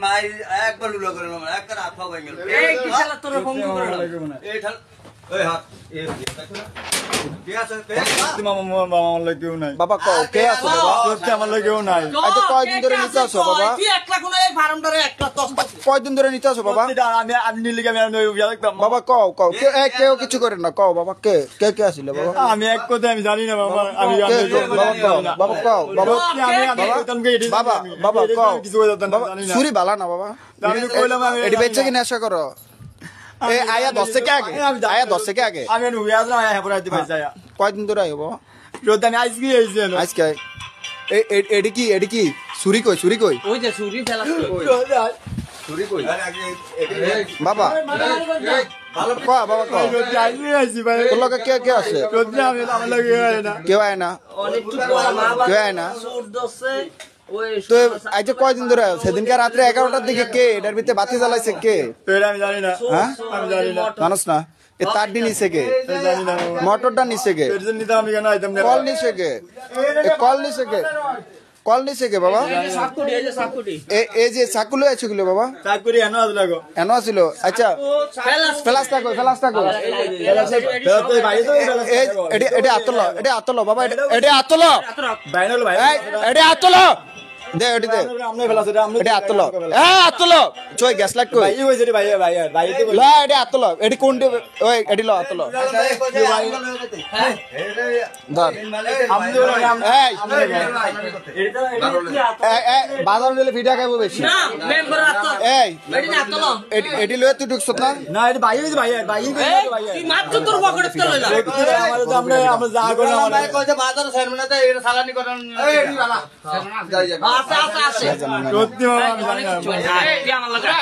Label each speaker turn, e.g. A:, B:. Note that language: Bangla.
A: মাই একবার লুলো করে না একবার হাত পা ভেঙে গেল
B: এই কি শালা তোর ফোন করে
A: এই ঠাল ওই হাত এই দেখো না কে আছে কে
C: মামা আমার লাগে কেউ নাই
D: বাবা কও কে আছে বাবা
C: সত্যি আমার লাগে কেউ নাই
D: আচ্ছা কয়দিন ধরে নিতে আসো বাবা
B: তুই একলা কোন এই ফার্মটারে একলা তস
D: কয়দিন ধরে নিতে আসো বাবা
C: আমি নিলে আমি দেখতাম
D: বাবা কও কও কেউ কিছু করে না কও বাবা কে কে কে আসলে বাবা
C: আমি এক কথা আমি জানি না বাবা আমি
D: বাবা কও বাবা বাবা বাবা কও
C: কিছু হয়ে যেত না
D: বাবা
C: জানি না
D: সুরি বালা না বাবা এটি বেচছে কি নেশা করো এ আয়া 10 থেকে আগে আয়া 10 থেকে আগে
C: আমি নুয়ে আসলাম আয়া পরে আইতে পারছি আয়া
D: কয়দিন ধরে আইবো
C: রোদ আমি আজকে আইছি
D: আজকে এডি কি সুরি কই
B: ওই যে সুরি ফেলাস
D: সুরি কই বাবা ভালো কও বাবা কও
C: আজকে আইছি ভাই
D: তোর লগে কে আছে
C: রোদ আমি আমার লাগে আয় না
D: কেউ আয় না
B: অনেক টুক বড় মা বাবা
D: কেউ আয় না
B: সুর দছে ওই
D: তো আজ কয়দিন ধরে সেদিনকার রাত্রে 11টার দিকে কে এটার ভিতরে বাতি জ্বালাইছে কে
C: তোরা আমি জানি না
D: হ্যাঁ
C: আমি জানি না
D: জানোস না এ তার দিন নিছে কে
C: জানি না
D: মোটরটা নিছে কে
C: তোর জন্য নিতাম আমি কেন আইতাম না
D: কল নিছে কে এ কল নিছে কে বাবা
B: সাকুটি এই যে সাকুটি
D: এই যে সাকুলো আছে গুলো বাবা
C: চাকরি এনো আজ লাগো
D: এনো আছিল আচ্ছা ফেলাসটা কই
C: তো ভাই তো
D: এডি আতলো বাবা এডি আতলো
C: ভাই হলো ভাই
D: এডি আতলো দে এডি দে
C: আমনে ফেলাছে আমনে
D: এডি আতলো আতলো চই গ্যাস লাইট কই
C: ভাই হইছে রে ভাই ভাই ভাই তো
D: লা এডি আতলো এডি কোন ওই এডি লো আতলো ধর বাজার নিলে ভিডিও খাইবো বেশি
B: না মেম্বার আতো
D: এই
B: এডি না তো
D: এডি লয়ে তুই ঢুকছ না
C: না এটা ভাই হইছে ভাই ভাই
B: তুই মাত্র তোর পকেটে তো লইলা
C: আমাদের তো আমরা যা করে
A: ভাই কইছে বাজার সারমনে তো এটা সালানি করেন এই এডি বালা যাই যাবে
B: আছে
C: সত্যি মামা আমি জানি না
B: এই আমার লাগা